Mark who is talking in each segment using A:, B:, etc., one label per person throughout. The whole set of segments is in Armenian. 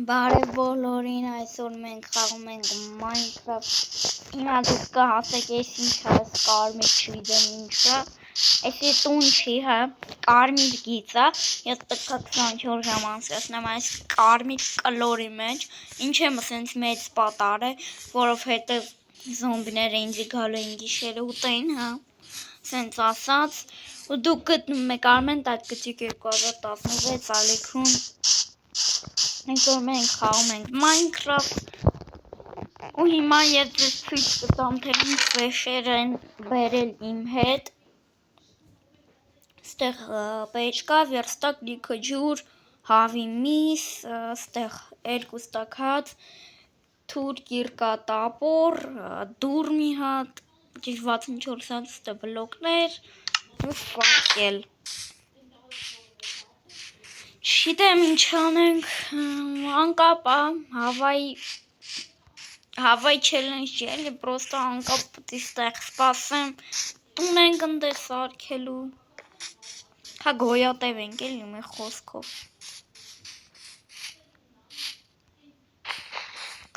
A: Բարև բոլորին, այսօր մենք խաղում ենք Minecraft։ Հիմա դուք կհասեք, ես ինչ է, կարմիր չգիտեմ ինչը։ Այսի տուն չի, հա, կարմիր գիծ է։ Ես պետք է 24 ժամ անցկացնեմ այս կարմիր կլորի մեջ։ Ինչ եմ ասենց մեծ պատար է, որովհետև զոմբիները ինձ գալու են գիշերը ուտեին, հա։ Սենց ասած, ու դուք գտնում եք Արմեն Տակտիկ 2016 ալիքում։ Այսօր մենք խաղում ենք Minecraft ու հիմա ես ձեզ ցույց կտամ, թե ինչ վեշեր են բերել իմ հետ։ Ստեղ պեջ կա, վերստակ, լիքը ջուր, հավի միս, ստեղ 2 ստակ հաց, թուրք երկա տապոր, դուր մի հատ, 64 հատ ստե բլոկներ ու ֆակել։ Չգիտեմ ինչ անենք, անկապ Հավայի չելենջ չի էլի, պրոստը անկապ պտի ստեղ սպասեմ, տուն ենք ընդ է սարքելու, հա գոյատև ենք էլի մի խոսքով։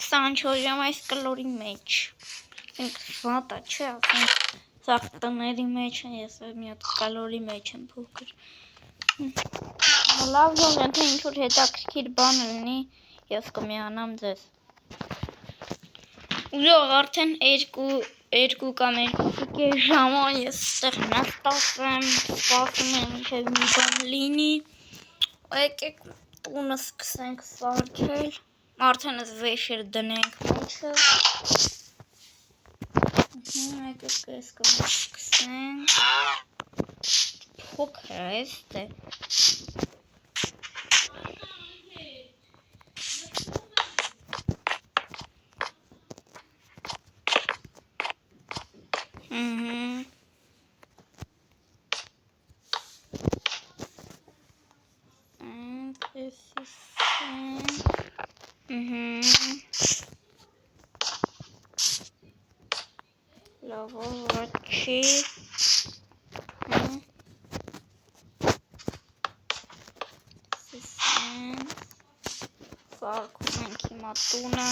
A: 24 ժամ այս կլորի մեջ, ենք վատա չէ, սաղ տների մեջ են, ես մի հատ կլորի մեջ եմ փոքր։ Լավ ժողեն, թե ինչ-որ հետաքրքիր բան լինի, ես կմիանամ ձեզ։ Ուժող արդեն 2 կամ 2.5 ժամա ես ստեղ նստացեմ, սպասում եմ մինչև մի բան լինի, ու եկեք տունը սկսենք սարքել, արդեն ես վեշեր դնենք մեջը, եկեք ես կոմ սկսենք, փոքր է էստե։ Լավոչի սարքում ենք հիմա տունը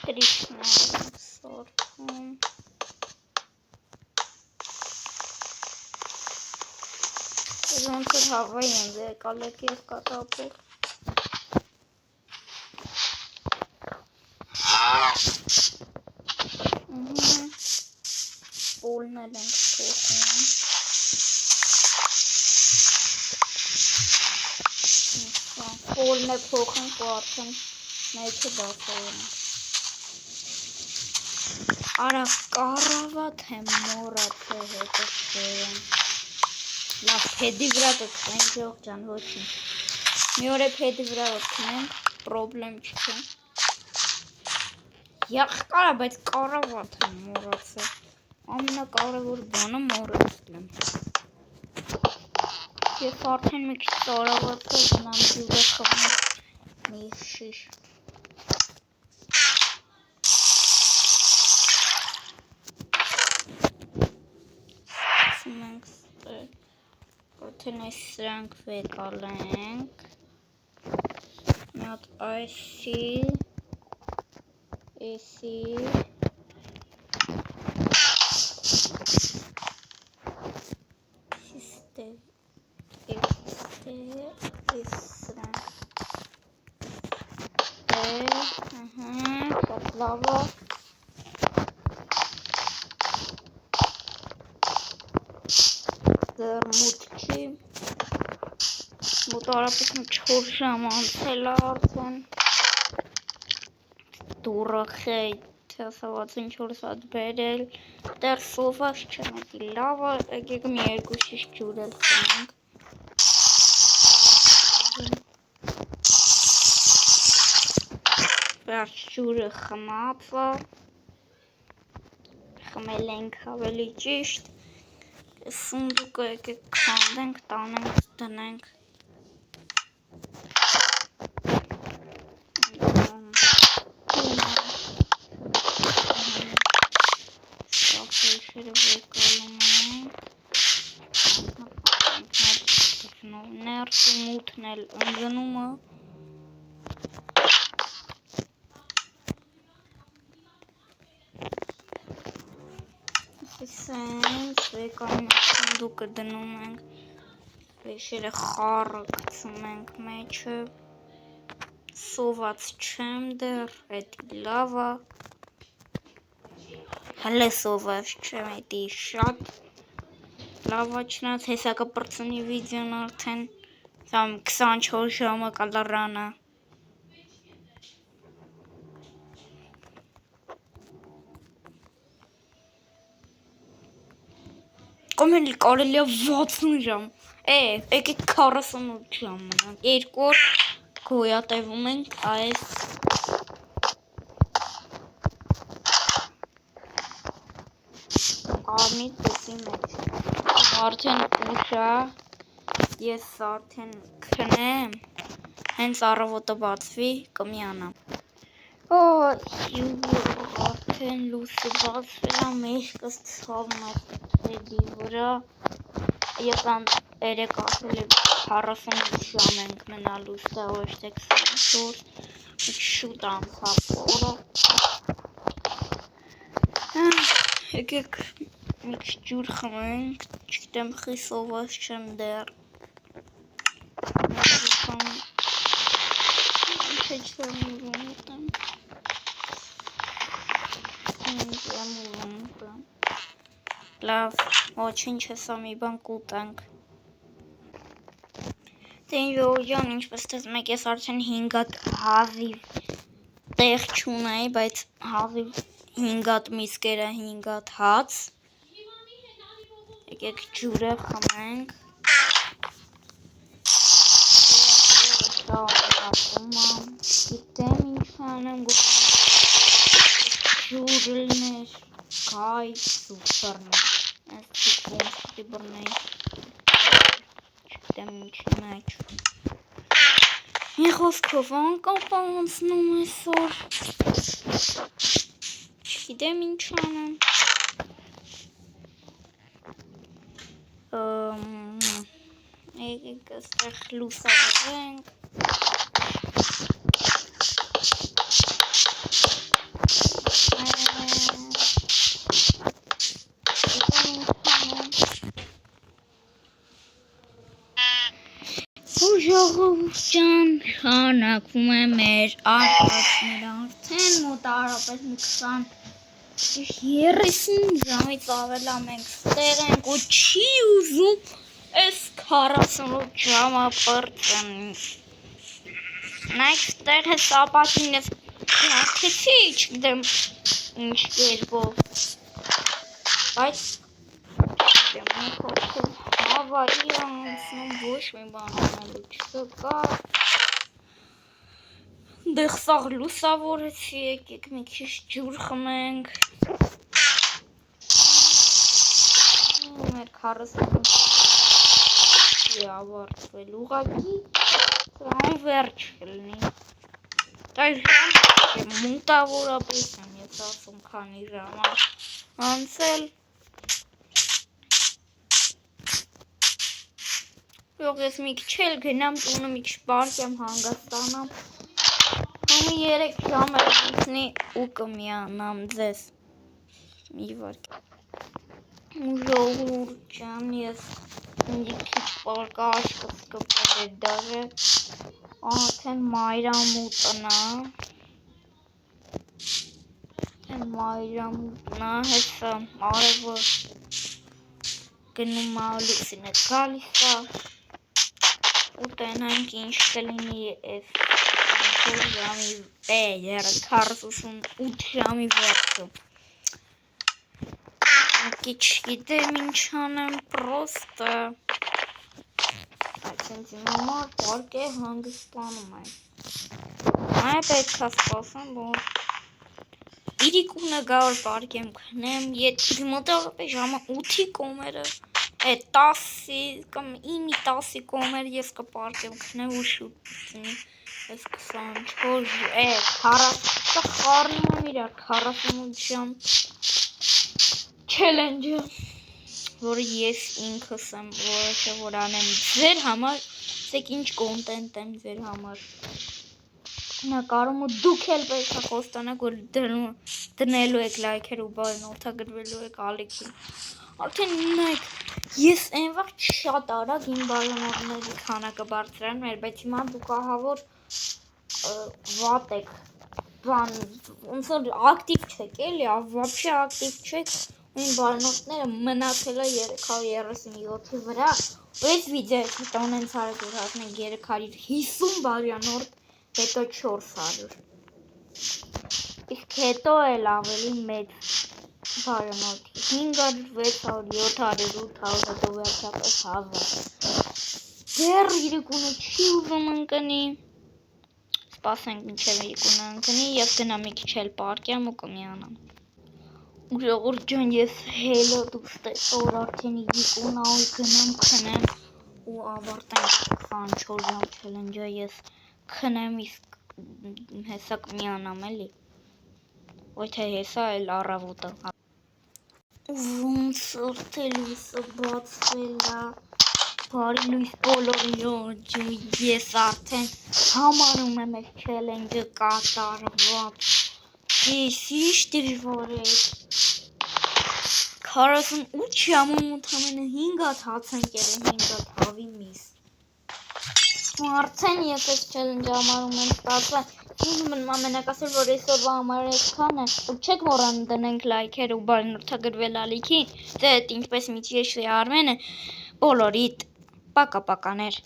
A: կրիշն ենք սարքում ոնց որ հավայի են եկալ եք կատապով Պոլներ ենք փոխում Պոլն է փոխենք ու արդեն մեջը բացայենք Արա կարավա թե մորա թե հետը շերեն Լավ փեդի վրա կքնենք ժող ջան ոչին Մի օր է փեդի վրա կքնենք պրոբլեմ չկա Եղկարա բայց կարավա թե մորացը Ամենակարևոր բանը մորացել եմ Ես արդեն մի քիչ տարավացել գնամ ջուրը խմեմ մի շիշ Սկսում ենք Արդեն այս սրանք վեկալ ենք Մի հատ այսի Էսի Լավա Դեռ մութ չի Մոտարապես մի 4 ժամ անցել արդեն Դուրը խեյթ ասաված ինչ-որ սատ բերել Դեռ սոված չեմ եկի լավա եկեք մի 2 շիշ ջուր էլ խմենք Վերջ ջուրը խմածը Խմել ենք ավելի ճիշտ Սունդուկը եկեք քանդենք, տանենք, դնենք Շախեշերը վեկալում ենք բանով, ներսի մութն էլ ընգնումը։ Սենց վեկային սնդուկը դնում ենք, վեշերը խառը գցում ենք մեջը, սոված չեմ դեռ, էդի լավա, հլը սոված չեմ, էդի շատ լավա չնած, հեսա կպրծնի վիդեոն արդեն 24 ժամը կալարանը։ Կոմենի կարելի է 60 ժամ, եկեք 48 ժամ մնանք, 2 օր գոյատևում ենք այս կարմիր տեսի մեջ, արդեն ուշա, ես արդեն քնեմ, հենց առավոտը բացվի կմիանամ, արդեն լույսը բացվել է, մեջքս ցավում է թելի վրա, եկան 3 ասել է 48 ժամ ենք մնալու ստա ոչ թե 24, շուտ անցավ օրը, եկեք մի քիչ ջուր խմենք, չգիտեմ խի սոված չեմ դեռ, լավ, ոչինչ հեսա մի բան կուտենք, Տենյոյան, ինչպես տեսնում եք, ես արդեն 5 հատ հազիվ տեղ չունեի, բայց հազիվ 5 հատ միսկերը 5 հատ հաց, եկեք ջուրը խմենք, գիտեմ ինչ անեմ, ջուրը լներ, կայ սուպերն է, ես չիքվում ստի բրնեի, չգիտեմ ինչի մեջ, մի խոսքով անկապանցնում այսօր, չգիտեմ ինչ անեմ, եկեք այստեղ լուսավորենք, Ժողովուրդ ջան, շարունակվում է մեր արկածները, արդեն մոտավորապես մի 20-30 ժամից ավել մենք ստեղ ենք ու չի ուզում այս 48 ժամը պրծնի, նայք ստեղ է սապատին ես կրակեցի, չգիտեմ ինչ կերպով, բայց չգիտեմ մի խոսքով Հավայի անցնում ոչ մի բան անելու չկա, դեղ սաղ լուսավորեցի, եկեք մի քիչ ջուր խմենք, մեր 48 ավարտվել, ուղղակի սրան վերջ կլինի, մոտավորապես եմ ես ասում քանի ժամ անցել, ես մի քիչ էլ գնամ տունը մի քիչ պարկեմ հանգստանամ, համի 3 ժամ էլ լուսնի ու կմիանամ ձեզ, մի վարկ, ժողովուրդ ջան, ես մի քիչ պարկա աշկս կպել է դարը, արդեն մայրամուտնա, հեսա արևը գնում է լուսինը գալիս է, ու տենանք ինչ կլինի այս 48 ժամի վերջը, չգիտեմ ինչ անեմ, պրոստը, բայց ինձ իմ համար պարկ է հանգստանում է, պետք է սպասեմ, որ իրիկունը գա որ պարկ եմ քնեմ, մոտավորապես ժամը 8-ի կոմերը, 10-ի կամ 9-10-ի կոմեր ես կպարկեմ քնեմ ու շուտ ծնի, ես 24, 40 խառնում եմ իրար, 48 ժամ չելենջը, որը ես ինքս եմ որոշել որ անեմ ձեր համար, ասեք ինչ կոնտենտ եմ ձեր համար։ Նա կարում ու դուք էլ պետք է խոստանաք, որ դնելու եք լայքեր ու բարենորդագրվելու եք ալիքին։ Արդեն նայեք, ես այն վաղ շատ արագ իմ բարենորդների քանակը բարձրանում էր, բայց հիմա դուք ահա որ վատ եք, բան, ոնց որ ակտիվ չեք էլի, вообще ակտիվ չեք, ու իմ բարենորդները մնացել է 337-ի վրա, ու այս վիդեոյից հետո ունենց արեք որ հասնենք 350 բարենորդ, հետո 400, իսկ հետո էլ ավելի մեծ բարենորդի, 500, 600, 700, 800, հետո վերջապես 1000, դեռ իրիկունը չի ուզում ընկնի, սպասենք մինչև իրիկունը ընկնի և գնամ մի քիչ էլ պարկեմ ու կմիանամ։ Ու ժողովուրդ ջան, ես հելը դուք տեսոր արդեն իրիկուն ա ու գնամ քնեմ ու ավարտենք 24 ժամ չելենջը, ես քնեմ իսկ հեսա կմիանամ էլի, ոյ թե հեսա էլ առավոտը։ Ոնց որ թե լույսը բացվել է, բարի լույս բոլորին, ես արդեն համարում եմ այս չելենջը կատարված, ես ինչ դժվար է, 48 ժամում ընդամենը 5 հատ հաց ենք եղել, 5 հատ հավի միս։ Արդեն ես այս չելենջը համարում եմ ստացվել, ինձ մնում ամենակ ասել, որ այսօրվա համար այսքան է, ու չեք մոռանում դնենք լայքեր ու բարենորդագրվել ալիքին, դե ինչպես միջի Արմենը, բոլորիդ, պակա-պականեր։